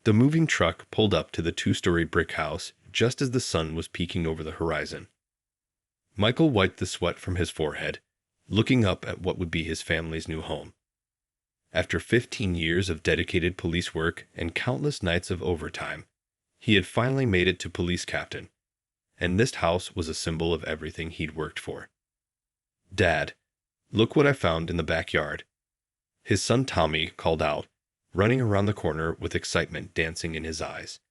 The moving truck pulled up to the two-story brick house just as the sun was peeking over the horizon. Michael wiped the sweat from his forehead, looking up at what would be his family's new home. After 15 years of dedicated police work and countless nights of overtime, he had finally made it to police captain, and this house was a symbol of everything he'd worked for. "Dad, look what I found in the backyard," his son Tommy called out, running around the corner with excitement dancing in his eyes.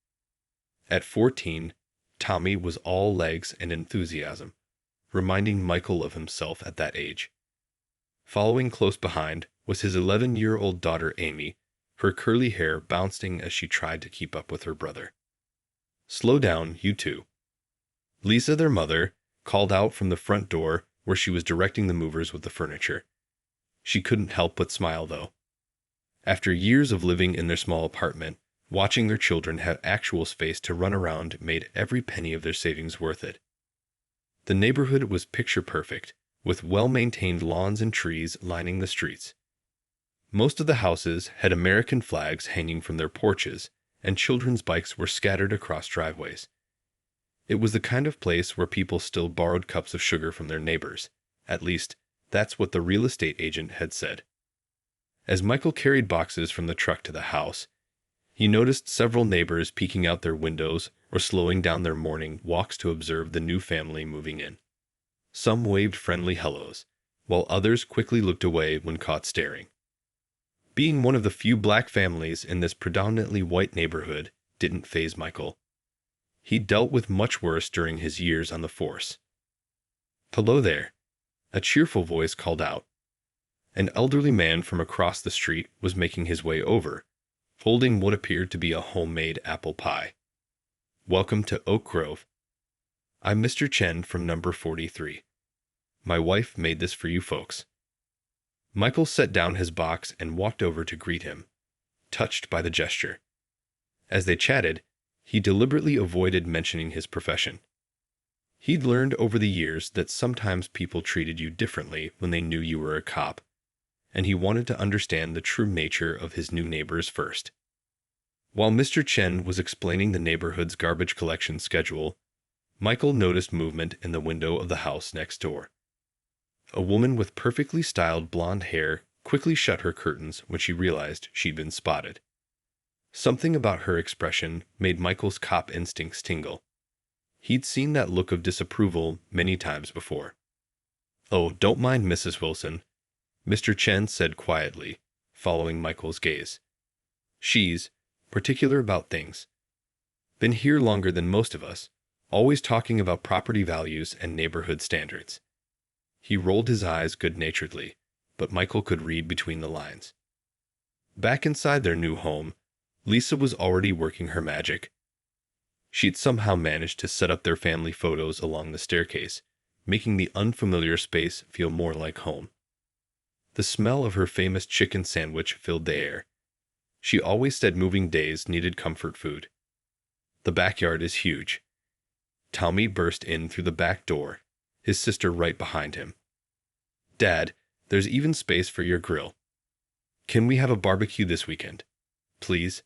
At 14, Tommy was all legs and enthusiasm, reminding Michael of himself at that age. Following close behind was his 11-year-old daughter Amy, her curly hair bouncing as she tried to keep up with her brother. "Slow down, you two." Lisa, their mother, called out from the front door where she was directing the movers with the furniture. She couldn't help but smile, though. After years of living in their small apartment, watching their children have actual space to run around made every penny of their savings worth it. The neighborhood was picture perfect, with well-maintained lawns and trees lining the streets. Most of the houses had American flags hanging from their porches, and children's bikes were scattered across driveways. It was the kind of place where people still borrowed cups of sugar from their neighbors. At least, that's what the real estate agent had said. As Michael carried boxes from the truck to the house, he noticed several neighbors peeking out their windows or slowing down their morning walks to observe the new family moving in. Some waved friendly hellos, while others quickly looked away when caught staring. Being one of the few black families in this predominantly white neighborhood didn't faze Michael. He'd dealt with much worse during his years on the force. "Hello there," a cheerful voice called out. An elderly man from across the street was making his way over, holding what appeared to be a homemade apple pie. "Welcome to Oak Grove. I'm Mr. Chen from number 43. My wife made this for you folks." Michael set down his box and walked over to greet him, touched by the gesture. As they chatted, he deliberately avoided mentioning his profession. He'd learned over the years that sometimes people treated you differently when they knew you were a cop, and he wanted to understand the true nature of his new neighbors first. While Mr. Chen was explaining the neighborhood's garbage collection schedule, Michael noticed movement in the window of the house next door. A woman with perfectly styled blonde hair quickly shut her curtains when she realized she'd been spotted. Something about her expression made Michael's cop instincts tingle. He'd seen that look of disapproval many times before. "Oh, don't mind Mrs. Wilson," Mr. Chen said quietly, following Michael's gaze. "She's particular about things. Been here longer than most of us, always talking about property values and neighborhood standards." He rolled his eyes good-naturedly, but Michael could read between the lines. Back inside their new home, Lisa was already working her magic. She'd somehow managed to set up their family photos along the staircase, making the unfamiliar space feel more like home. The smell of her famous chicken sandwich filled the air. She always said moving days needed comfort food. The backyard is huge. Tommy burst in through the back door, his sister right behind him. "Dad, there's even space for your grill. Can we have a barbecue this weekend? Please?"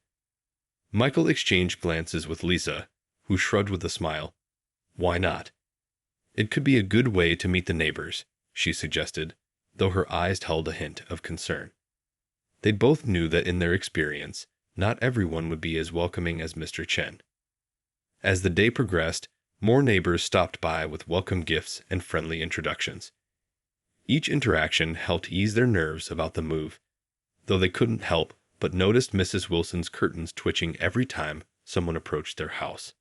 Michael exchanged glances with Lisa, who shrugged with a smile. "Why not? It could be a good way to meet the neighbors," she suggested, though her eyes held a hint of concern. They both knew that in their experience, not everyone would be as welcoming as Mr. Chen. As the day progressed, more neighbors stopped by with welcome gifts and friendly introductions. Each interaction helped ease their nerves about the move, though they couldn't help but noticed Mrs. Wilson's curtains twitching every time someone approached their house.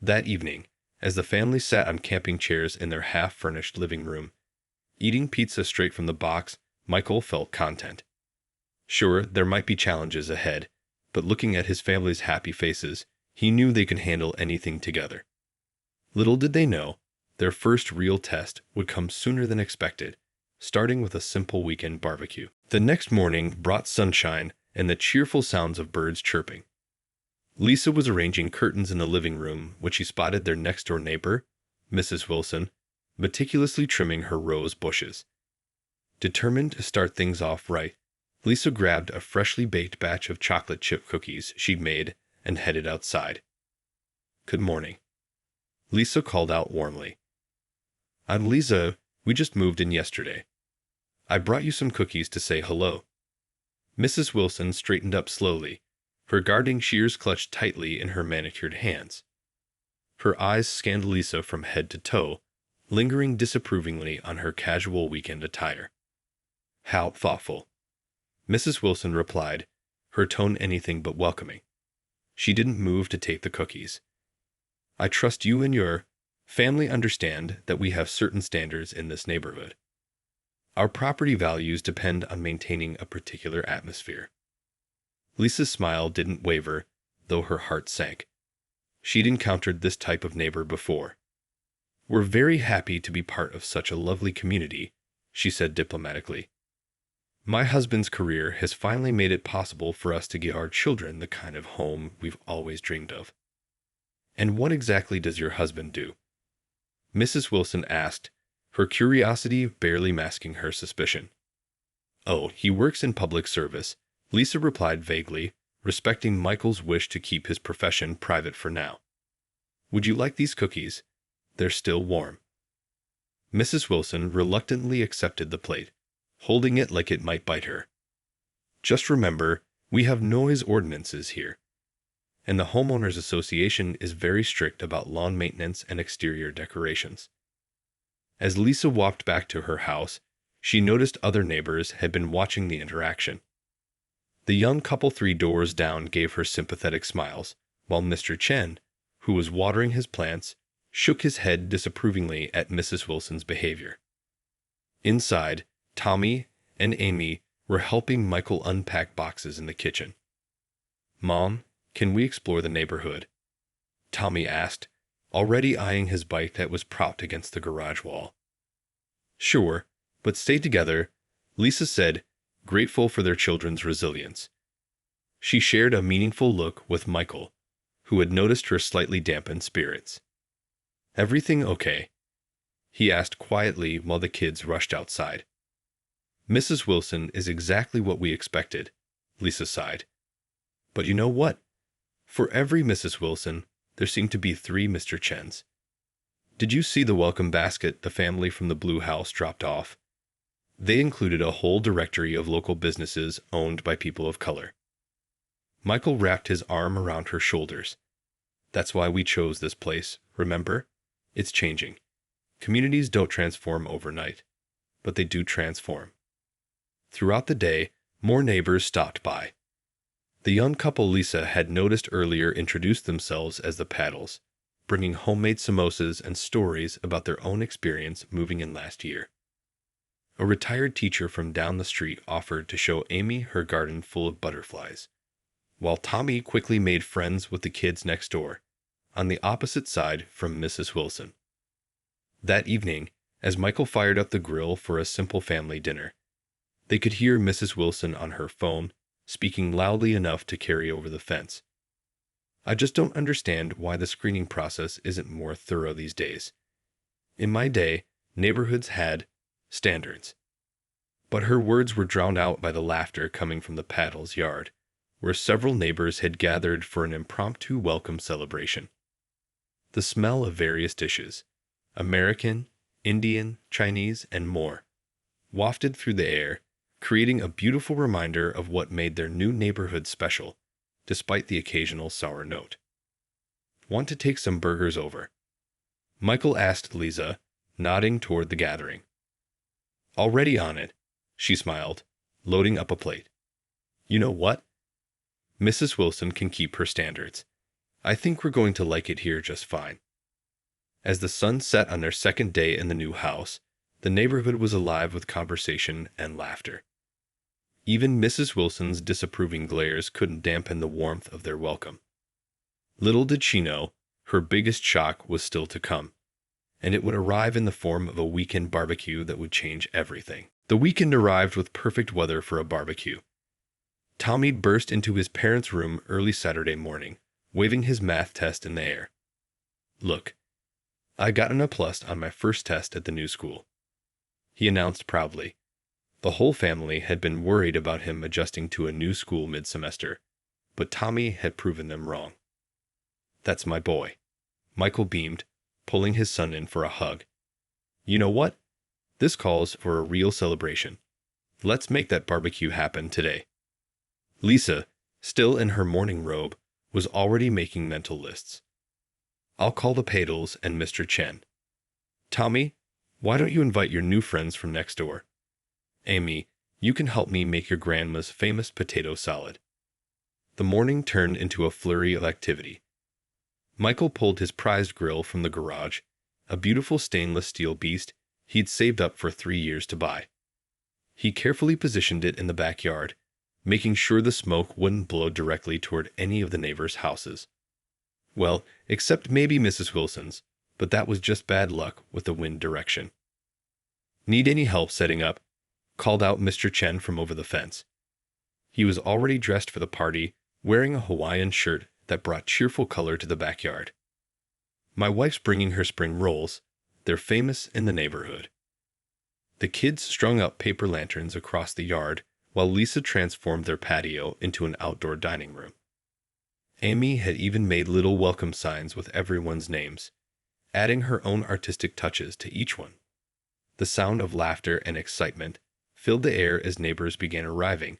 That evening, as the family sat on camping chairs in their half-furnished living room, eating pizza straight from the box, Michael felt content. Sure, there might be challenges ahead, but looking at his family's happy faces, he knew they could handle anything together. Little did they know, their first real test would come sooner than expected, starting with a simple weekend barbecue. The next morning brought sunshine and the cheerful sounds of birds chirping. Lisa was arranging curtains in the living room when she spotted their next-door neighbor, Mrs. Wilson, meticulously trimming her rose bushes. Determined to start things off right, Lisa grabbed a freshly baked batch of chocolate chip cookies she'd made and headed outside. "Good morning," Lisa called out warmly. "I'm Lisa. We just moved in yesterday. I brought you some cookies to say hello." Mrs. Wilson straightened up slowly, her gardening shears clutched tightly in her manicured hands. Her eyes scanned Lisa from head to toe, lingering disapprovingly on her casual weekend attire. "How thoughtful," Mrs. Wilson replied, her tone anything but welcoming. She didn't move to take the cookies. "I trust you and your family understand that we have certain standards in this neighborhood. Our property values depend on maintaining a particular atmosphere." Lisa's smile didn't waver, though her heart sank. She'd encountered this type of neighbor before. "We're very happy to be part of such a lovely community," she said diplomatically. "My husband's career has finally made it possible for us to give our children the kind of home we've always dreamed of." "And what exactly does your husband do?" Mrs. Wilson asked, her curiosity barely masking her suspicion. "Oh, he works in public service," Lisa replied vaguely, respecting Michael's wish to keep his profession private for now. "Would you like these cookies? They're still warm." Mrs. Wilson reluctantly accepted the plate, holding it like it might bite her. "Just remember, we have noise ordinances here, and the Homeowners Association is very strict about lawn maintenance and exterior decorations." As Lisa walked back to her house, she noticed other neighbors had been watching the interaction. The young couple 3 doors down gave her sympathetic smiles, while Mr. Chen, who was watering his plants, shook his head disapprovingly at Mrs. Wilson's behavior. Inside, Tommy and Amy were helping Michael unpack boxes in the kitchen. "Mom, can we explore the neighborhood?" Tommy asked, already eyeing his bike that was propped against the garage wall. "Sure, but stay together," Lisa said, grateful for their children's resilience. She shared a meaningful look with Michael, who had noticed her slightly dampened spirits. "Everything okay?" he asked quietly while the kids rushed outside. "Mrs. Wilson is exactly what we expected," Lisa sighed. "But you know what? For every Mrs. Wilson, there seemed to be 3 Mr. Chens. Did you see the welcome basket the family from the Blue House dropped off? They included a whole directory of local businesses owned by people of color." Michael wrapped his arm around her shoulders. "That's why we chose this place, remember? It's changing. Communities don't transform overnight, but they do transform." Throughout the day, more neighbors stopped by. The young couple Lisa had noticed earlier introduced themselves as the Paddles, bringing homemade samosas and stories about their own experience moving in last year. A retired teacher from down the street offered to show Amy her garden full of butterflies, while Tommy quickly made friends with the kids next door, on the opposite side from Mrs. Wilson. That evening, as Michael fired up the grill for a simple family dinner, they could hear Mrs. Wilson on her phone, speaking loudly enough to carry over the fence. "I just don't understand why the screening process isn't more thorough these days. In my day, neighborhoods had standards." But her words were drowned out by the laughter coming from the Paddles' yard, where several neighbors had gathered for an impromptu welcome celebration. The smell of various dishes, American, Indian, Chinese, and more, wafted through the air, creating a beautiful reminder of what made their new neighborhood special, despite the occasional sour note. "Want to take some burgers over?" Michael asked Lisa, nodding toward the gathering. "Already on it," she smiled, loading up a plate. "You know what? Mrs. Wilson can keep her standards. I think we're going to like it here just fine." As the sun set on their second day in the new house, the neighborhood was alive with conversation and laughter. Even Mrs. Wilson's disapproving glares couldn't dampen the warmth of their welcome. Little did she know, her biggest shock was still to come, and it would arrive in the form of a weekend barbecue that would change everything. The weekend arrived with perfect weather for a barbecue. Tommy burst into his parents' room early Saturday morning, waving his math test in the air. "Look, I got an A+ on my first test at the new school," he announced proudly, The whole family had been worried about him adjusting to a new school mid-semester, but Tommy had proven them wrong. "That's my boy." Michael beamed, pulling his son in for a hug. "You know what? This calls for a real celebration. Let's make that barbecue happen today." Lisa, still in her morning robe, was already making mental lists. "I'll call the Padels and Mr. Chen. Tommy, why don't you invite your new friends from next door? Amy, you can help me make your grandma's famous potato salad." The morning turned into a flurry of activity. Michael pulled his prized grill from the garage, a beautiful stainless steel beast he'd saved up for 3 years to buy. He carefully positioned it in the backyard, making sure the smoke wouldn't blow directly toward any of the neighbors' houses. Well, except maybe Mrs. Wilson's, but that was just bad luck with the wind direction. "Need any help setting up?" called out Mr. Chen from over the fence. He was already dressed for the party, wearing a Hawaiian shirt that brought cheerful color to the backyard. "My wife's bringing her spring rolls. They're famous in the neighborhood." The kids strung up paper lanterns across the yard while Lisa transformed their patio into an outdoor dining room. Amy had even made little welcome signs with everyone's names, adding her own artistic touches to each one. The sound of laughter and excitement filled the air as neighbors began arriving,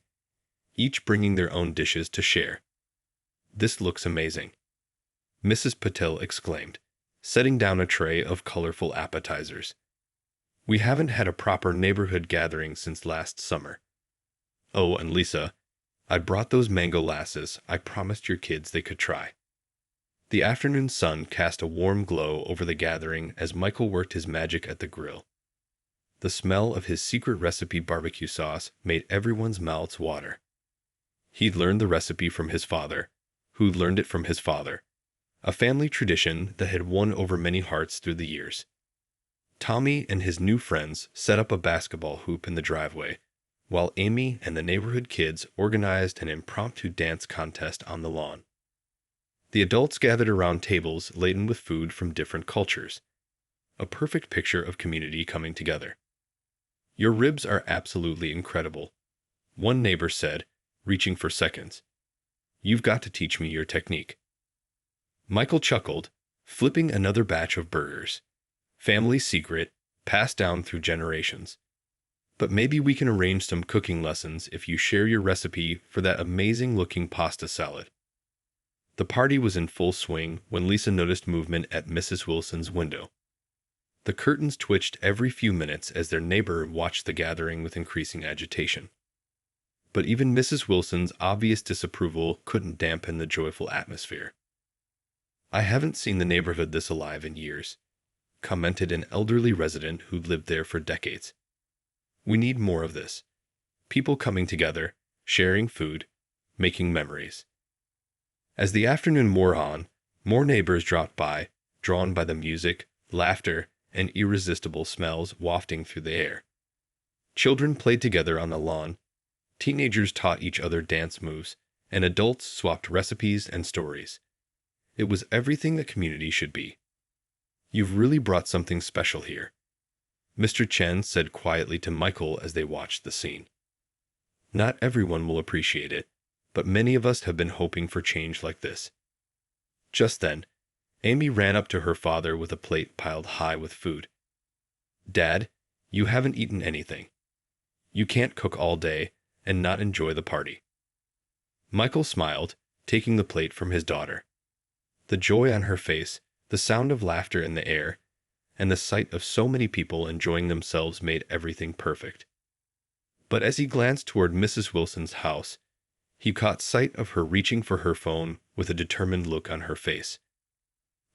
each bringing their own dishes to share. "This looks amazing," Mrs. Patel exclaimed, setting down a tray of colorful appetizers. "We haven't had a proper neighborhood gathering since last summer. Oh, and Lisa, I brought those mango lasses I promised your kids they could try." The afternoon sun cast a warm glow over the gathering as Michael worked his magic at the grill. The smell of his secret recipe barbecue sauce made everyone's mouths water. He'd learned the recipe from his father, who learned it from his father, a family tradition that had won over many hearts through the years. Tommy and his new friends set up a basketball hoop in the driveway, while Amy and the neighborhood kids organized an impromptu dance contest on the lawn. The adults gathered around tables laden with food from different cultures, a perfect picture of community coming together. "Your ribs are absolutely incredible," one neighbor said, reaching for seconds. "You've got to teach me your technique." Michael chuckled, flipping another batch of burgers. "Family secret, passed down through generations. But maybe we can arrange some cooking lessons if you share your recipe for that amazing-looking pasta salad." The party was in full swing when Lisa noticed movement at Mrs. Wilson's window. The curtains twitched every few minutes as their neighbor watched the gathering with increasing agitation. But even Mrs. Wilson's obvious disapproval couldn't dampen the joyful atmosphere. "I haven't seen the neighborhood this alive in years," commented an elderly resident who lived there for decades. "We need more of this. People coming together, sharing food, making memories." As the afternoon wore on, more neighbors dropped by, drawn by the music, laughter, and irresistible smells wafting through the air. Children played together on the lawn, teenagers taught each other dance moves, and adults swapped recipes and stories. It was everything a community should be. "You've really brought something special here," Mr. Chen said quietly to Michael as they watched the scene. "Not everyone will appreciate it, but many of us have been hoping for change like this." Just then, Amy ran up to her father with a plate piled high with food. "Dad, you haven't eaten anything. You can't cook all day and not enjoy the party." Michael smiled, taking the plate from his daughter. The joy on her face, the sound of laughter in the air, and the sight of so many people enjoying themselves made everything perfect. But as he glanced toward Mrs. Wilson's house, he caught sight of her reaching for her phone with a determined look on her face.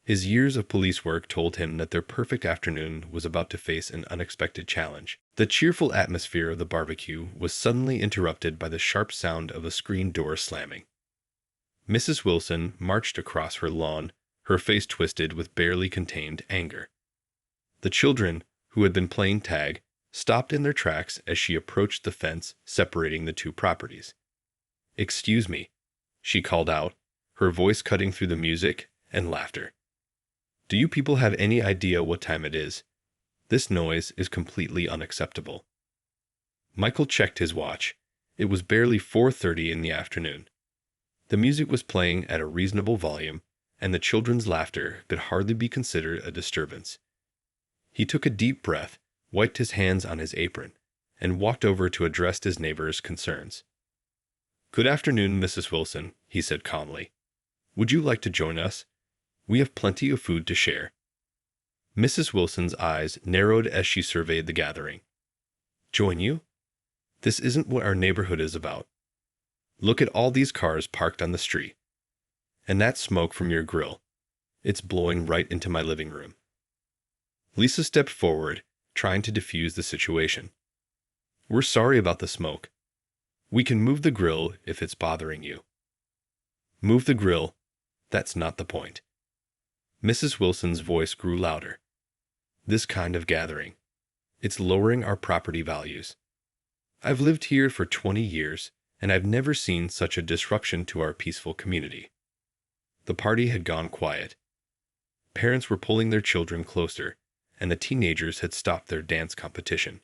His years of police work told him that their perfect afternoon was about to face an unexpected challenge. The cheerful atmosphere of the barbecue was suddenly interrupted by the sharp sound of a screen door slamming. Mrs. Wilson marched across her lawn, her face twisted with barely contained anger. The children, who had been playing tag, stopped in their tracks as she approached the fence separating the two properties. "Excuse me," she called out, her voice cutting through the music and laughter. "Do you people have any idea what time it is? This noise is completely unacceptable." Michael checked his watch. It was barely 4:30 in the afternoon. The music was playing at a reasonable volume, and the children's laughter could hardly be considered a disturbance. He took a deep breath, wiped his hands on his apron, and walked over to address his neighbor's concerns. "Good afternoon, Mrs. Wilson," he said calmly. "Would you like to join us? We have plenty of food to share." Mrs. Wilson's eyes narrowed as she surveyed the gathering. "Join you? This isn't what our neighborhood is about. Look at all these cars parked on the street. And that smoke from your grill. It's blowing right into my living room." Lisa stepped forward, trying to defuse the situation. "We're sorry about the smoke. We can move the grill if it's bothering you." "Move the grill? That's not the point." Mrs. Wilson's voice grew louder. "This kind of gathering. It's lowering our property values. I've lived here for 20 years, and I've never seen such a disruption to our peaceful community." The party had gone quiet. Parents were pulling their children closer, and the teenagers had stopped their dance competition.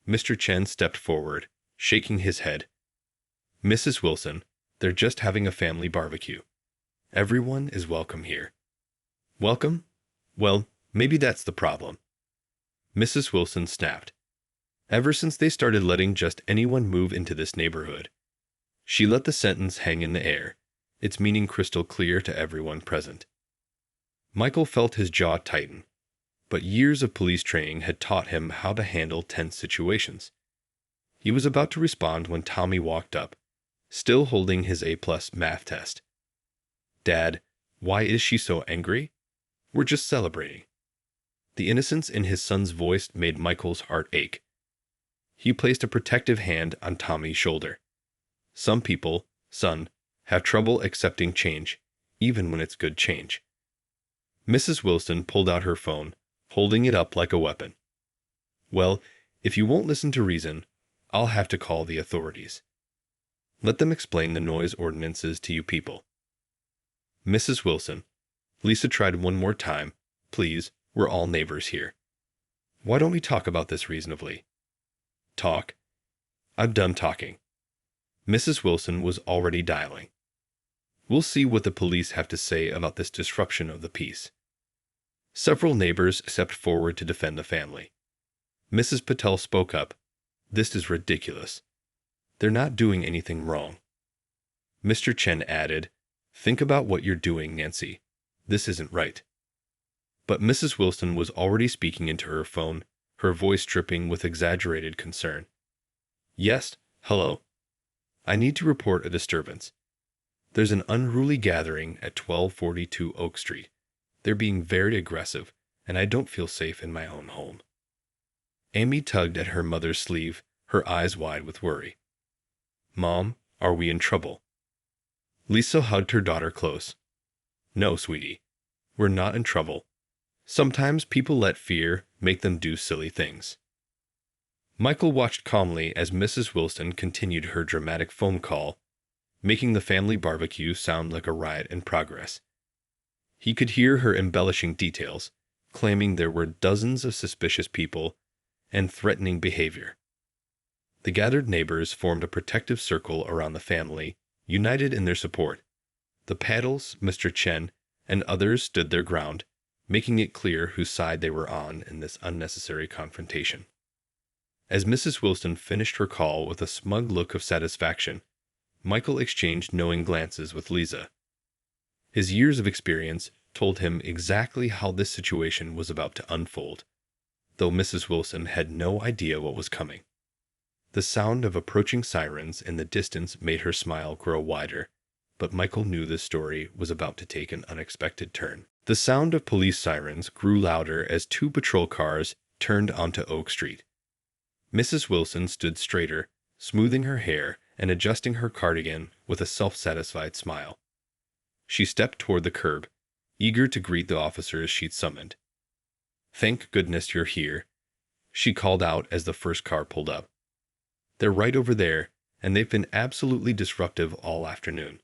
Mr. Chen stepped forward, shaking his head. "Mrs. Wilson, they're just having a family barbecue. Everyone is welcome here." "Welcome? Well, maybe that's the problem." Mrs. Wilson snapped. "Ever since they started letting just anyone move into this neighborhood." She let the sentence hang in the air, its meaning crystal clear to everyone present. Michael felt his jaw tighten, but years of police training had taught him how to handle tense situations. He was about to respond when Tommy walked up, still holding his A+ math test. "Dad, why is she so angry? We're just celebrating." The innocence in his son's voice made Michael's heart ache. He placed a protective hand on Tommy's shoulder. "Some people, son, have trouble accepting change, even when it's good change." Mrs. Wilson pulled out her phone, holding it up like a weapon. "Well, if you won't listen to reason, I'll have to call the authorities. Let them explain the noise ordinances to you people." "Mrs. Wilson," Lisa tried one more time, "please, we're all neighbors here. Why don't we talk about this reasonably?" "Talk? I'm done talking." Mrs. Wilson was already dialing. "We'll see what the police have to say about this disruption of the peace." Several neighbors stepped forward to defend the family. Mrs. Patel spoke up. "This is ridiculous. They're not doing anything wrong." Mr. Chen added, "Think about what you're doing, Nancy. This isn't right." But Mrs. Wilson was already speaking into her phone, her voice dripping with exaggerated concern. "Yes, hello. I need to report a disturbance. There's an unruly gathering at 1242 Oak Street. They're being very aggressive, and I don't feel safe in my own home." Amy tugged at her mother's sleeve, her eyes wide with worry. "Mom, are we in trouble?" Lisa hugged her daughter close. "No, sweetie. We're not in trouble. Sometimes people let fear make them do silly things." Michael watched calmly as Mrs. Wilson continued her dramatic phone call, making the family barbecue sound like a riot in progress. He could hear her embellishing details, claiming there were dozens of suspicious people and threatening behavior. The gathered neighbors formed a protective circle around the family, united in their support. The Paddles, Mr. Chen, and others stood their ground, making it clear whose side they were on in this unnecessary confrontation. As Mrs. Wilson finished her call with a smug look of satisfaction, Michael exchanged knowing glances with Lisa. His years of experience told him exactly how this situation was about to unfold, though Mrs. Wilson had no idea what was coming. The sound of approaching sirens in the distance made her smile grow wider, but Michael knew this story was about to take an unexpected turn. The sound of police sirens grew louder as two patrol cars turned onto Oak Street. Mrs. Wilson stood straighter, smoothing her hair and adjusting her cardigan with a self-satisfied smile. She stepped toward the curb, eager to greet the officers she'd summoned. "Thank goodness you're here," she called out as the first car pulled up. "They're right over there, and they've been absolutely disruptive all afternoon."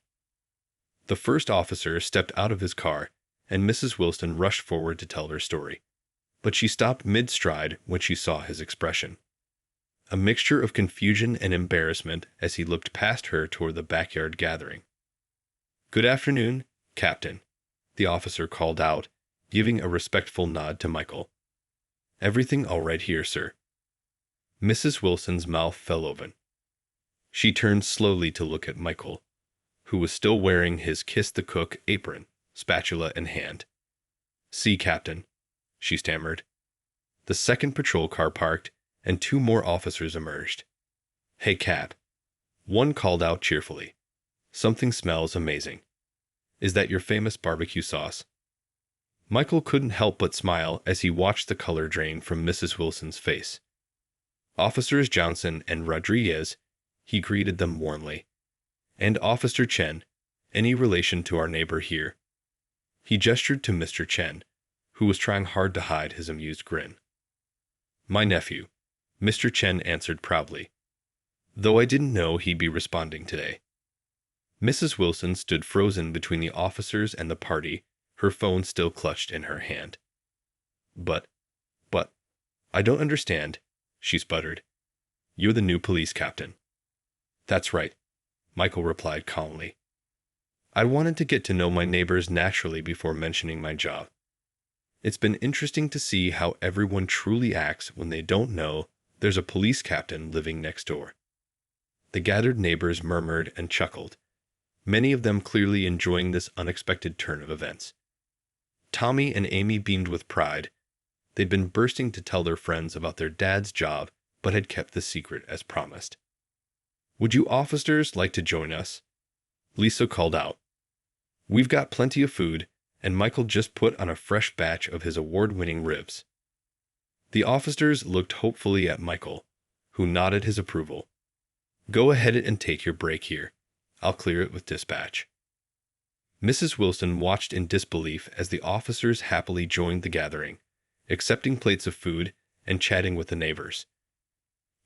The first officer stepped out of his car, and Mrs. Wilson rushed forward to tell her story. But she stopped mid-stride when she saw his expression. a mixture of confusion and embarrassment as he looked past her toward the backyard gathering. "Good afternoon, Captain," the officer called out, giving a respectful nod to Michael. "Everything all right here, sir?" Mrs. Wilson's mouth fell open. She turned slowly to look at Michael, who was still wearing his Kiss the Cook apron, spatula in hand. "See, Captain," she stammered. The second patrol car parked, and 2 more officers emerged. "Hey, Cap," one called out cheerfully. "Something smells amazing. Is that your famous barbecue sauce?" Michael couldn't help but smile as he watched the color drain from Mrs. Wilson's face. "Officers Johnson and Rodriguez," he greeted them warmly. "And Officer Chen, any relation to our neighbor here?" He gestured to Mr. Chen, who was trying hard to hide his amused grin. "My nephew," Mr. Chen answered proudly, though I didn't know he'd be responding today. Mrs. Wilson stood frozen between the officers and the party, her phone still clutched in her hand. But, I don't understand," she sputtered. "You're the new police captain." "That's right," Michael replied calmly. "I wanted to get to know my neighbors naturally before mentioning my job. It's been interesting to see how everyone truly acts when they don't know there's a police captain living next door." The gathered neighbors murmured and chuckled, many of them clearly enjoying this unexpected turn of events. Tommy and Amy beamed with pride. They'd been bursting to tell their friends about their dad's job, but had kept the secret as promised. "Would you officers like to join us?" Lisa called out. "We've got plenty of food, and Michael just put on a fresh batch of his award-winning ribs." The officers looked hopefully at Michael, who nodded his approval. "Go ahead and take your break here. I'll clear it with dispatch." Mrs. Wilson watched in disbelief as the officers happily joined the gathering, accepting plates of food and chatting with the neighbors.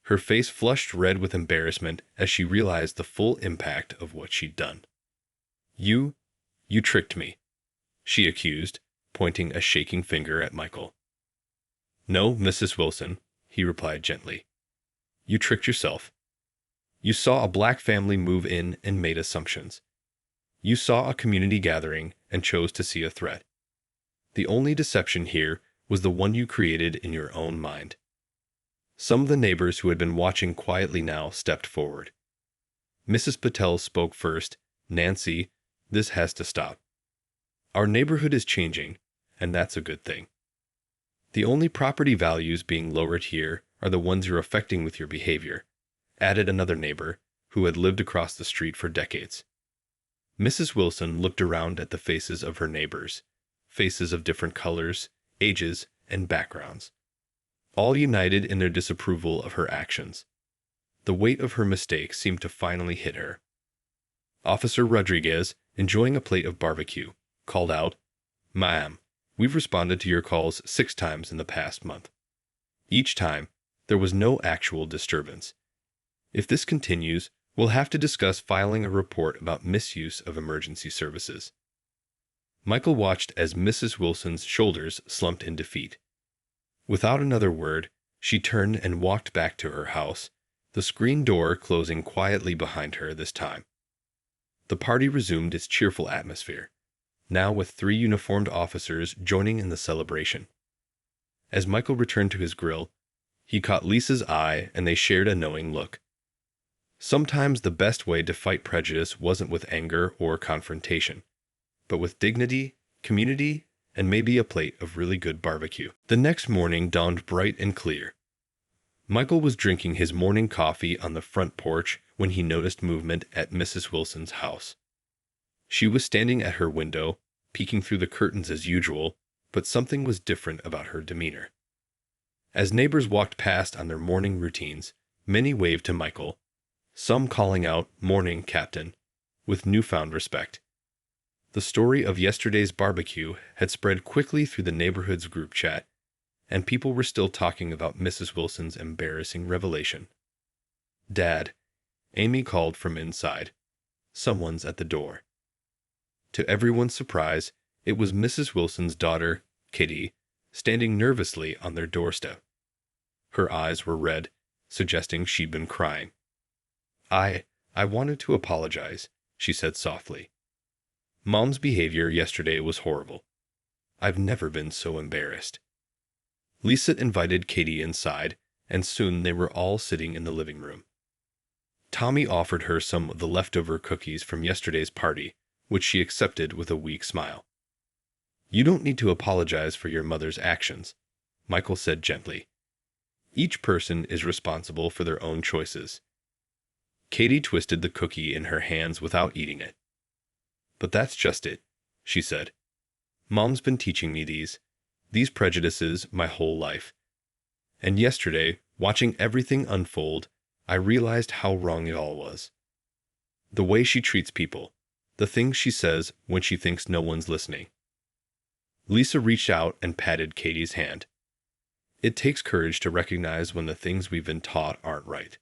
Her face flushed red with embarrassment as she realized the full impact of what she'd done. You tricked me," she accused, pointing a shaking finger at Michael. "No, Mrs. Wilson," he replied gently. "You tricked yourself. You saw a black family move in and made assumptions. You saw a community gathering and chose to see a threat. The only deception here was the one you created in your own mind." Some of the neighbors who had been watching quietly now stepped forward. Mrs. Patel spoke first. "Nancy, this has to stop. Our neighborhood is changing, and that's a good thing. The only property values being lowered here are the ones you're affecting with your behavior," added another neighbor who had lived across the street for decades. Mrs. Wilson looked around at the faces of her neighbors, faces of different colors, ages, and backgrounds, all united in their disapproval of her actions. The weight of her mistake seemed to finally hit her. Officer Rodriguez, enjoying a plate of barbecue, called out, "Ma'am, we've responded to your calls 6 times in the past month. Each time, there was no actual disturbance. If this continues, we'll have to discuss filing a report about misuse of emergency services." Michael watched as Mrs. Wilson's shoulders slumped in defeat. Without another word, she turned and walked back to her house, the screen door closing quietly behind her this time. The party resumed its cheerful atmosphere, now with 3 uniformed officers joining in the celebration. As Michael returned to his grill, he caught Lisa's eye and they shared a knowing look. Sometimes the best way to fight prejudice wasn't with anger or confrontation, but with dignity, community, and maybe a plate of really good barbecue. The next morning dawned bright and clear. Michael was drinking his morning coffee on the front porch when he noticed movement at Mrs. Wilson's house. She was standing at her window, peeking through the curtains as usual, but something was different about her demeanor. As neighbors walked past on their morning routines, many waved to Michael, some calling out, "Morning, Captain," with newfound respect. The story of yesterday's barbecue had spread quickly through the neighborhood's group chat, and people were still talking about Mrs. Wilson's embarrassing revelation. "Dad," Amy called from inside. "Someone's at the door." To everyone's surprise, it was Mrs. Wilson's daughter, Kitty, standing nervously on their doorstep. Her eyes were red, suggesting she'd been crying. I wanted to apologize, she said softly. Mom's behavior yesterday was horrible. I've never been so embarrassed. Lisa invited Katie inside, and soon they were all sitting in the living room. Tommy offered her some of the leftover cookies from yesterday's party, which she accepted with a weak smile. You don't need to apologize for your mother's actions, Michael said gently. Each person is responsible for their own choices. Katie twisted the cookie in her hands without eating it. But that's just it, she said. Mom's been teaching me these prejudices my whole life. And yesterday, watching everything unfold, I realized how wrong it all was. The way she treats people, the things she says when she thinks no one's listening. Lisa reached out and patted Katie's hand. It takes courage to recognize when the things we've been taught aren't right.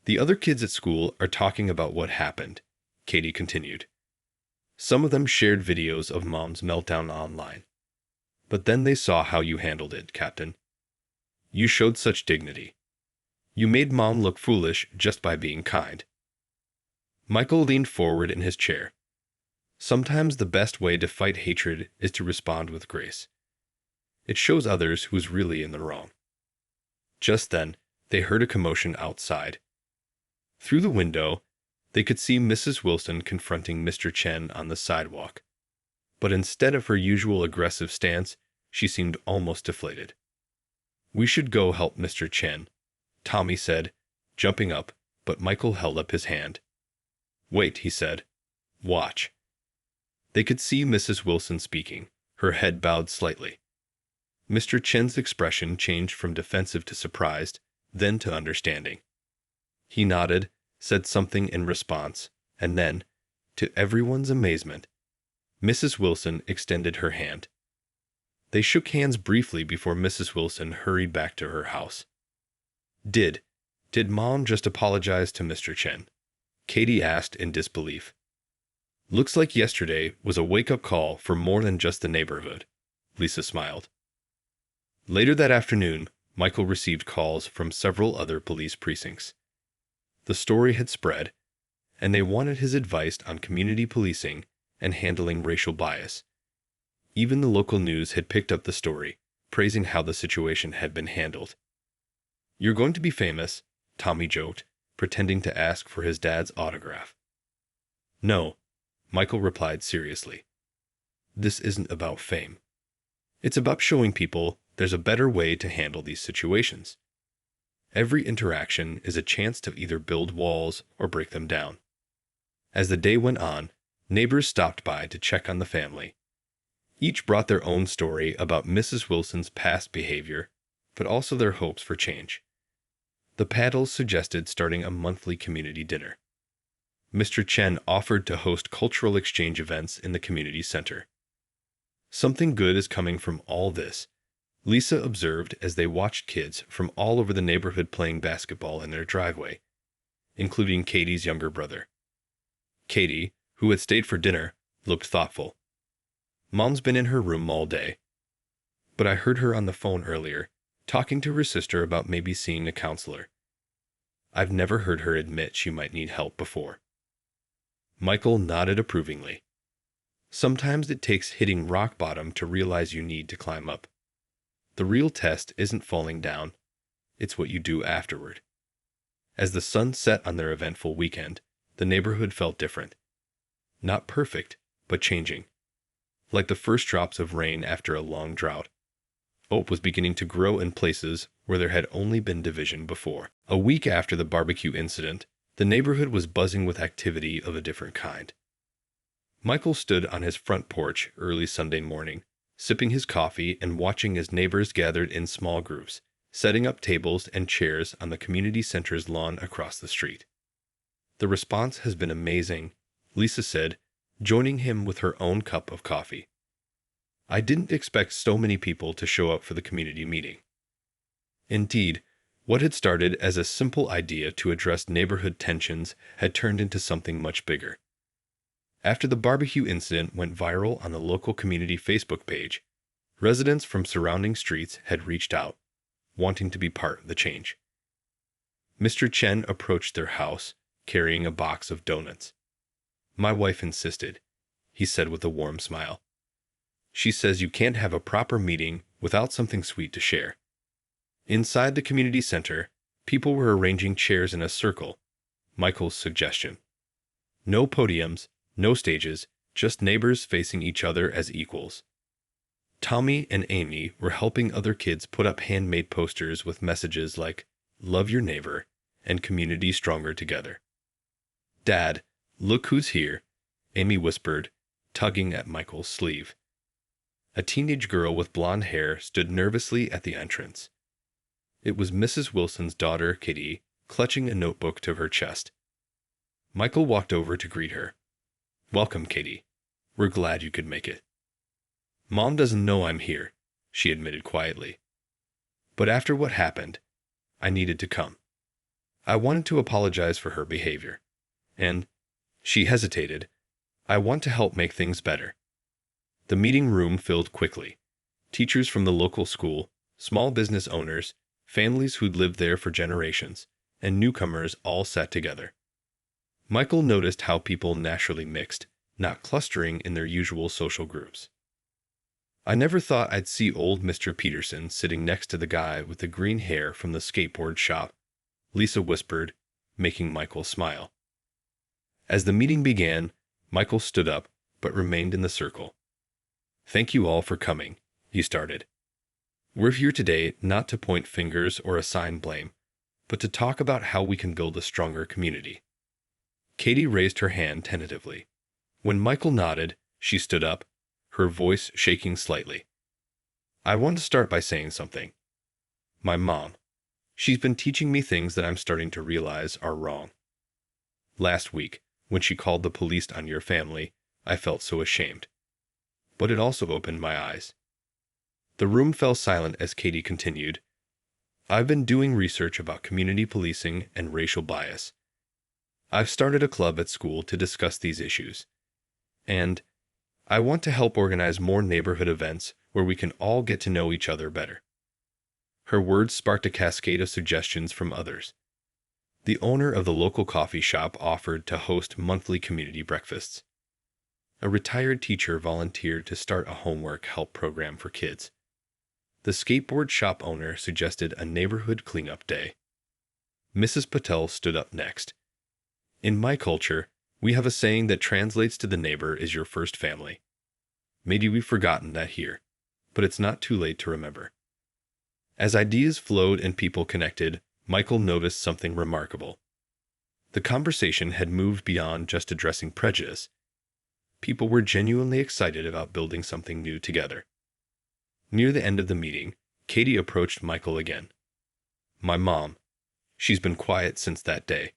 The other kids at school are talking about what happened, Katie continued. Some of them shared videos of Mom's meltdown online. But then they saw how you handled it, Captain. You showed such dignity. You made Mom look foolish just by being kind. Michael leaned forward in his chair. Sometimes the best way to fight hatred is to respond with grace. It shows others who's really in the wrong. Just then, they heard a commotion outside. Through the window, they could see Mrs. Wilson confronting Mr. Chen on the sidewalk. But instead of her usual aggressive stance, she seemed almost deflated. We should go help Mr. Chen, Tommy said, jumping up, but Michael held up his hand. Wait, he said. Watch. They could see Mrs. Wilson speaking, her head bowed slightly. Mr. Chen's expression changed from defensive to surprised, then to understanding. He nodded, said something in response, and then, to everyone's amazement, Mrs. Wilson extended her hand. They shook hands briefly before Mrs. Wilson hurried back to her house. Did Mom just apologize to Mr. Chen? Katie asked in disbelief. Looks like yesterday was a wake-up call for more than just the neighborhood, Lisa smiled. Later that afternoon, Michael received calls from several other police precincts. The story had spread, and they wanted his advice on community policing and handling racial bias. Even the local news had picked up the story, praising how the situation had been handled. You're going to be famous, Tommy joked, pretending to ask for his dad's autograph. No, Michael replied seriously. This isn't about fame. It's about showing people there's a better way to handle these situations. Every interaction is a chance to either build walls or break them down. As the day went on, neighbors stopped by to check on the family. Each brought their own story about Mrs. Wilson's past behavior, but also their hopes for change. The Paddles suggested starting a monthly community dinner. Mr. Chen offered to host cultural exchange events in the community center. Something good is coming from all this, Lisa observed as they watched kids from all over the neighborhood playing basketball in their driveway, including Katie's younger brother. Katie, who had stayed for dinner, looked thoughtful. Mom's been in her room all day. But I heard her on the phone earlier, talking to her sister about maybe seeing a counselor. I've never heard her admit she might need help before. Michael nodded approvingly. Sometimes it takes hitting rock bottom to realize you need to climb up. The real test isn't falling down, it's what you do afterward. As the sun set on their eventful weekend, the neighborhood felt different. Not perfect, but changing. Like the first drops of rain after a long drought. Hope was beginning to grow in places where there had only been division before. A week after the barbecue incident, the neighborhood was buzzing with activity of a different kind. Michael stood on his front porch early Sunday morning, sipping his coffee and watching as neighbors gathered in small groups, setting up tables and chairs on the community center's lawn across the street. The response has been amazing, Lisa said, joining him with her own cup of coffee. I didn't expect so many people to show up for the community meeting. Indeed, what had started as a simple idea to address neighborhood tensions had turned into something much bigger. After the barbecue incident went viral on the local community Facebook page, residents from surrounding streets had reached out, wanting to be part of the change. Mr. Chen approached their house, carrying a box of donuts. My wife insisted, he said with a warm smile. She says you can't have a proper meeting without something sweet to share. Inside the community center, people were arranging chairs in a circle, Michael's suggestion. No podiums, no stages, just neighbors facing each other as equals. Tommy and Amy were helping other kids put up handmade posters with messages like, "Love your neighbor," and "Community stronger together." "Dad, look who's here," Amy whispered, tugging at Michael's sleeve. A teenage girl with blonde hair stood nervously at the entrance. It was Mrs. Wilson's daughter, Kitty, clutching a notebook to her chest. Michael walked over to greet her. "Welcome, Kitty. We're glad you could make it." "Mom doesn't know I'm here," she admitted quietly. "But after what happened, I needed to come. I wanted to apologize for her behavior. And," she hesitated, "I want to help make things better." The meeting room filled quickly. Teachers from the local school, small business owners, families who'd lived there for generations, and newcomers all sat together. Michael noticed how people naturally mixed, not clustering in their usual social groups. "I never thought I'd see old Mr. Peterson sitting next to the guy with the green hair from the skateboard shop," Lisa whispered, making Michael smile. As the meeting began, Michael stood up, but remained in the circle. "Thank you all for coming," he started. "We're here today not to point fingers or assign blame, but to talk about how we can build a stronger community." Katie raised her hand tentatively. When Michael nodded, she stood up, her voice shaking slightly. "I want to start by saying something. My mom, she's been teaching me things that I'm starting to realize are wrong. Last week, when she called the police on your family, I felt so ashamed. But it also opened my eyes." The room fell silent as Katie continued. "I've been doing research about community policing and racial bias. I've started a club at school to discuss these issues. And I want to help organize more neighborhood events where we can all get to know each other better." Her words sparked a cascade of suggestions from others. The owner of the local coffee shop offered to host monthly community breakfasts. A retired teacher volunteered to start a homework help program for kids. The skateboard shop owner suggested a neighborhood cleanup day. Mrs. Patel stood up next. "In my culture, we have a saying that translates to the neighbor is your first family. Maybe we've forgotten that here, but it's not too late to remember." As ideas flowed and people connected, Michael noticed something remarkable. The conversation had moved beyond just addressing prejudice. People were genuinely excited about building something new together. Near the end of the meeting, Katie approached Michael again. "My mom, she's been quiet since that day.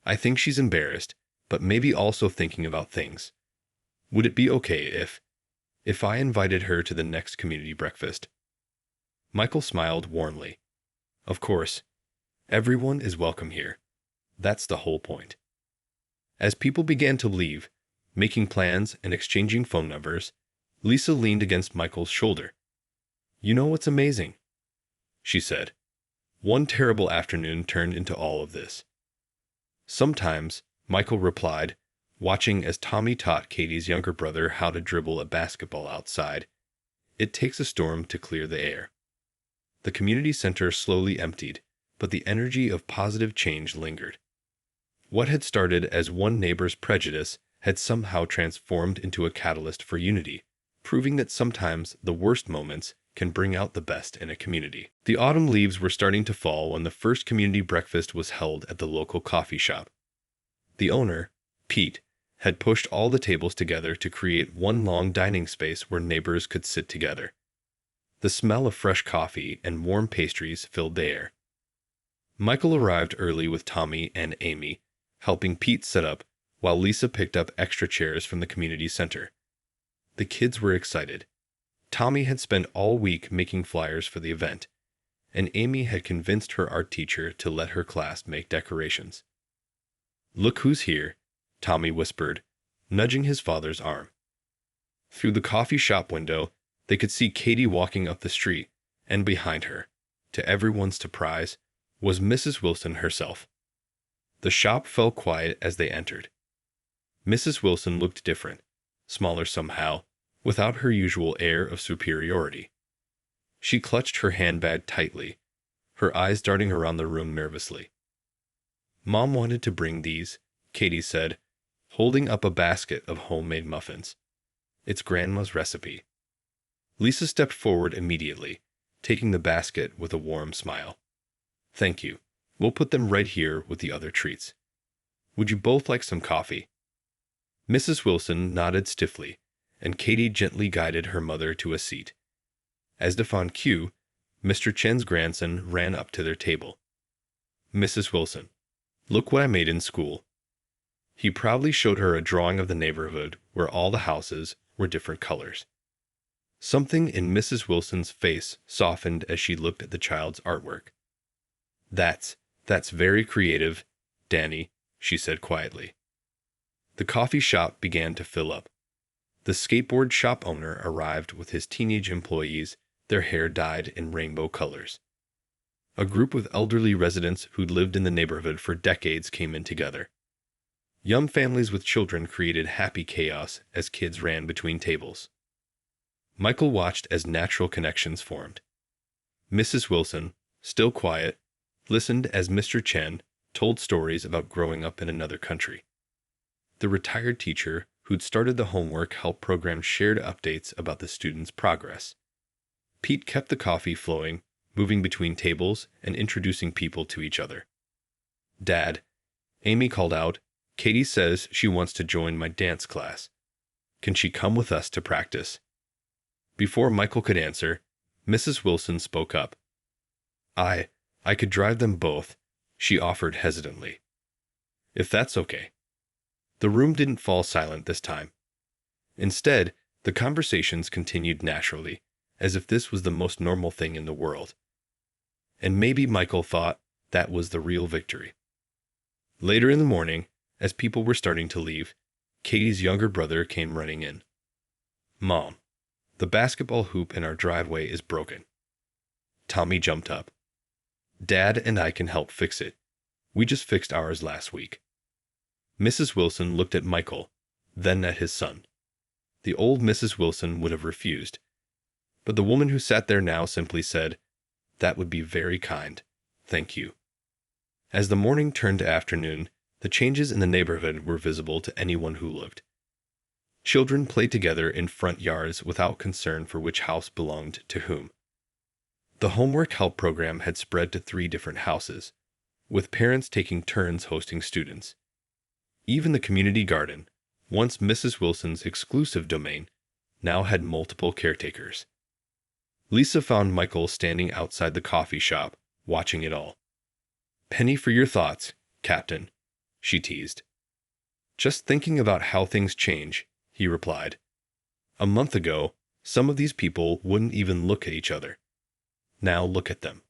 I think she's embarrassed, but maybe also thinking about things. Would it be okay if I invited her to the next community breakfast?" Michael smiled warmly. "Of course. Everyone is welcome here. That's the whole point." As people began to leave, making plans and exchanging phone numbers, Lisa leaned against Michael's shoulder. "You know what's amazing?" she said. "One terrible afternoon turned into all of this." "Sometimes," Michael replied, watching as Tommy taught Katie's younger brother how to dribble a basketball outside, "it takes a storm to clear the air." The community center slowly emptied, but the energy of positive change lingered. What had started as one neighbor's prejudice had somehow transformed into a catalyst for unity, proving that sometimes the worst moments can bring out the best in a community. The autumn leaves were starting to fall when the first community breakfast was held at the local coffee shop. The owner, Pete, had pushed all the tables together to create one long dining space where neighbors could sit together. The smell of fresh coffee and warm pastries filled the air. Michael arrived early with Tommy and Amy, helping Pete set up, while Lisa picked up extra chairs from the community center. The kids were excited. Tommy had spent all week making flyers for the event, and Amy had convinced her art teacher to let her class make decorations. "Look who's here," Tommy whispered, nudging his father's arm. Through the coffee shop window, they could see Katie walking up the street, and behind her, to everyone's surprise, was Mrs. Wilson herself. The shop fell quiet as they entered. Mrs. Wilson looked different, smaller somehow, without her usual air of superiority. She clutched her handbag tightly, her eyes darting around the room nervously. "Mom wanted to bring these," Katie said, holding up a basket of homemade muffins. "It's Grandma's recipe." Lisa stepped forward immediately, taking the basket with a warm smile. "Thank you. We'll put them right here with the other treats. Would you both like some coffee?" Mrs. Wilson nodded stiffly, and Katie gently guided her mother to a seat. As if on cue, Mr. Chen's grandson ran up to their table. "Mrs. Wilson, look what I made in school." He proudly showed her a drawing of the neighborhood where all the houses were different colors. Something in Mrs. Wilson's face softened as she looked at the child's artwork. That's very creative, Danny," she said quietly. The coffee shop began to fill up. The skateboard shop owner arrived with his teenage employees, their hair dyed in rainbow colors. A group of elderly residents who'd lived in the neighborhood for decades came in together. Young families with children created happy chaos as kids ran between tables. Michael watched as natural connections formed. Mrs. Wilson, still quiet, listened as Mr. Chen told stories about growing up in another country. The retired teacher who'd started the homework help program shared updates about the students' progress. Pete kept the coffee flowing, moving between tables and introducing people to each other. "Dad," Amy called out, "Katie says she wants to join my dance class. Can she come with us to practice?" Before Michael could answer, Mrs. Wilson spoke up. I could drive them both," she offered hesitantly. "If that's okay." The room didn't fall silent this time. Instead, the conversations continued naturally, as if this was the most normal thing in the world. And maybe Michael thought that was the real victory. Later in the morning, as people were starting to leave, Katie's younger brother came running in. "Mom, the basketball hoop in our driveway is broken." Tommy jumped up. "Dad and I can help fix it. We just fixed ours last week." Mrs. Wilson looked at Michael, then at his son. The old Mrs. Wilson would have refused, but the woman who sat there now simply said, "That would be very kind. Thank you." As the morning turned to afternoon, the changes in the neighborhood were visible to anyone who looked. Children played together in front yards without concern for which house belonged to whom. The homework help program had spread to 3 different houses, with parents taking turns hosting students. Even the community garden, once Mrs. Wilson's exclusive domain, now had multiple caretakers. Lisa found Michael standing outside the coffee shop, watching it all. "Penny for your thoughts, Captain," she teased. "Just thinking about how things change," he replied. "A month ago, some of these people wouldn't even look at each other. Now look at them."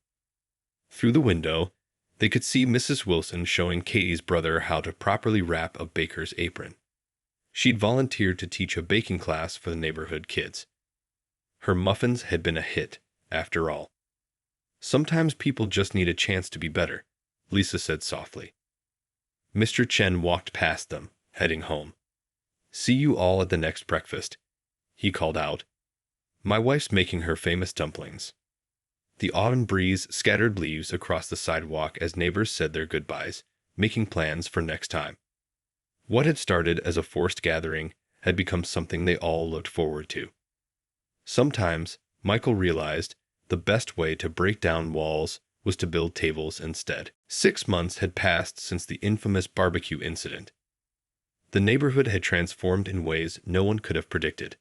Through the window, they could see Mrs. Wilson showing Katie's brother how to properly wrap a baker's apron. She'd volunteered to teach a baking class for the neighborhood kids. Her muffins had been a hit, after all. "Sometimes people just need a chance to be better," Lisa said softly. Mr. Chen walked past them, heading home. "See you all at the next breakfast," he called out. "My wife's making her famous dumplings." The autumn breeze scattered leaves across the sidewalk as neighbors said their goodbyes, making plans for next time. What had started as a forced gathering had become something they all looked forward to. Sometimes, Michael realized, the best way to break down walls was to build tables instead. 6 months had passed since the infamous barbecue incident. The neighborhood had transformed in ways no one could have predicted.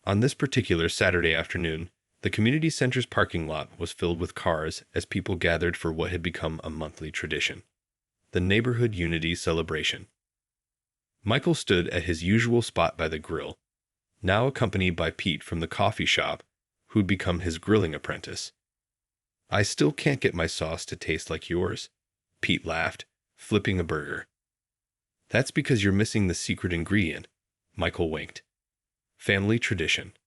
On this particular Saturday afternoon, the community center's parking lot was filled with cars as people gathered for what had become a monthly tradition, the Neighborhood Unity Celebration. Michael stood at his usual spot by the grill, now accompanied by Pete from the coffee shop, who'd become his grilling apprentice. "I still can't get my sauce to taste like yours," Pete laughed, flipping a burger. "That's because you're missing the secret ingredient," Michael winked. "Family tradition."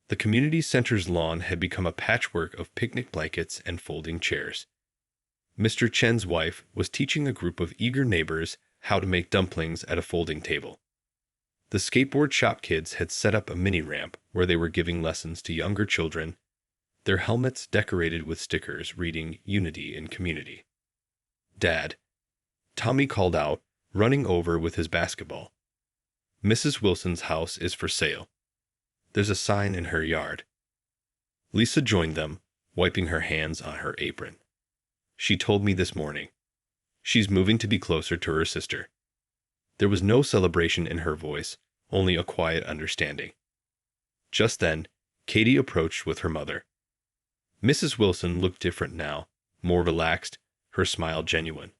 The community center's lawn had become a patchwork of picnic blankets and folding chairs. Mr. Chen's wife was teaching a group of eager neighbors how to make dumplings at a folding table. The skateboard shop kids had set up a mini ramp where they were giving lessons to younger children, their helmets decorated with stickers reading "Unity in Community." "Dad," Tommy called out, running over with his basketball. "Mrs. Wilson's house is for sale. There's a sign in her yard." Lisa joined them, wiping her hands on her apron. "She told me this morning. She's moving to be closer to her sister." There was no celebration in her voice, only a quiet understanding. Just then, Katie approached with her mother. Mrs. Wilson looked different now, more relaxed, her smile genuine.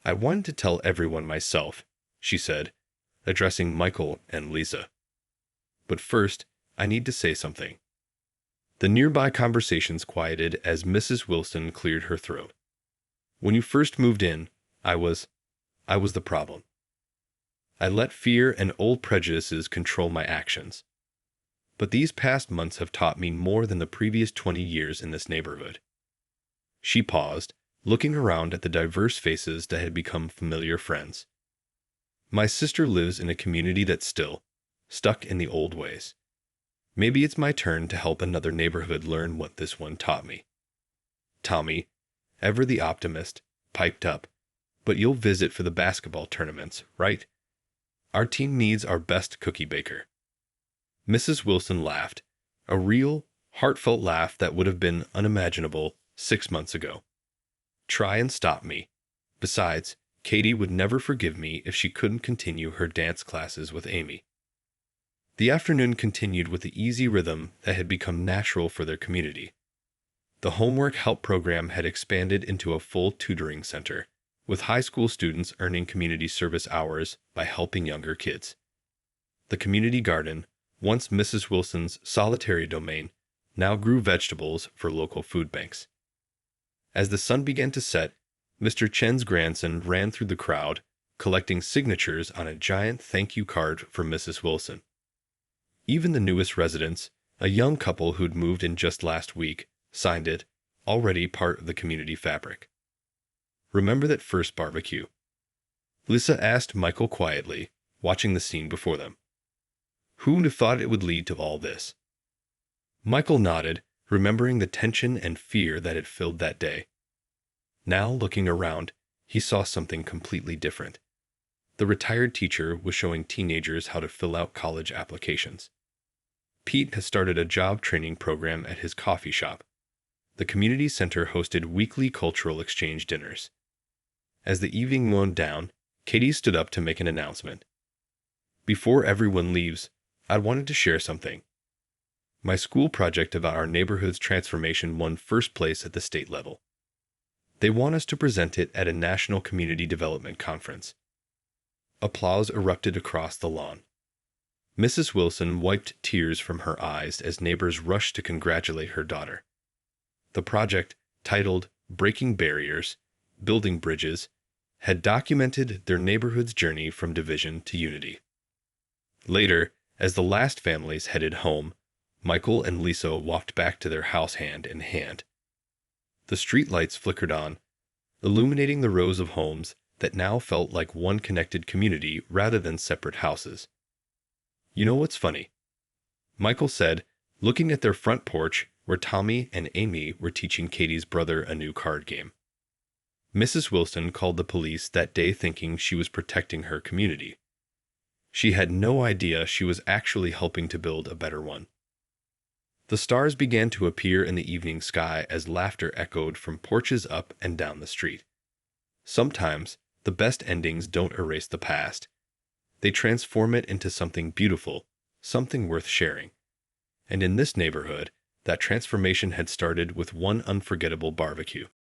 "I wanted to tell everyone myself," she said, addressing Michael and Lisa. "But first, I need to say something." The nearby conversations quieted as Mrs. Wilson cleared her throat. "When you first moved in, I was the problem. I let fear and old prejudices control my actions. But these past months have taught me more than the previous 20 years in this neighborhood." She paused, looking around at the diverse faces that had become familiar friends. "My sister lives in a community that's still stuck in the old ways. Maybe it's my turn to help another neighborhood learn what this one taught me." Tommy, ever the optimist, piped up, "But you'll visit for the basketball tournaments, right? Our team needs our best cookie baker." Mrs. Wilson laughed, a real, heartfelt laugh that would have been unimaginable 6 months ago. "Try and stop me. Besides, Katie would never forgive me if she couldn't continue her dance classes with Amy." The afternoon continued with the easy rhythm that had become natural for their community. The homework help program had expanded into a full tutoring center, with high school students earning community service hours by helping younger kids. The community garden, once Mrs. Wilson's solitary domain, now grew vegetables for local food banks. As the sun began to set, Mr. Chen's grandson ran through the crowd, collecting signatures on a giant thank you card for Mrs. Wilson. Even the newest residents, a young couple who'd moved in just last week, signed it, already part of the community fabric. "Remember that first barbecue?" Lisa asked Michael quietly, watching the scene before them. "Who'd have thought it would lead to all this?" Michael nodded, remembering the tension and fear that had filled that day. Now, looking around, he saw something completely different. The retired teacher was showing teenagers how to fill out college applications. Pete has started a job training program at his coffee shop. The community center hosted weekly cultural exchange dinners. As the evening wound down, Katie stood up to make an announcement. "Before everyone leaves, I wanted to share something. My school project about our neighborhood's transformation won first place at the state level. They want us to present it at a national community development conference." Applause erupted across the lawn. Mrs. Wilson wiped tears from her eyes as neighbors rushed to congratulate her daughter. The project, titled "Breaking Barriers, Building Bridges," had documented their neighborhood's journey from division to unity. Later, as the last families headed home, Michael and Lisa walked back to their house hand in hand. The streetlights flickered on, illuminating the rows of homes that now felt like one connected community rather than separate houses. "You know what's funny?" Michael said, looking at their front porch where Tommy and Amy were teaching Katie's brother a new card game. Mrs. Wilson called the police that day thinking she was protecting her community. She had no idea she was actually helping to build a better one. The stars began to appear in the evening sky as laughter echoed from porches up and down the street. Sometimes, the best endings don't erase the past. They transform it into something beautiful, something worth sharing. And in this neighborhood, that transformation had started with one unforgettable barbecue.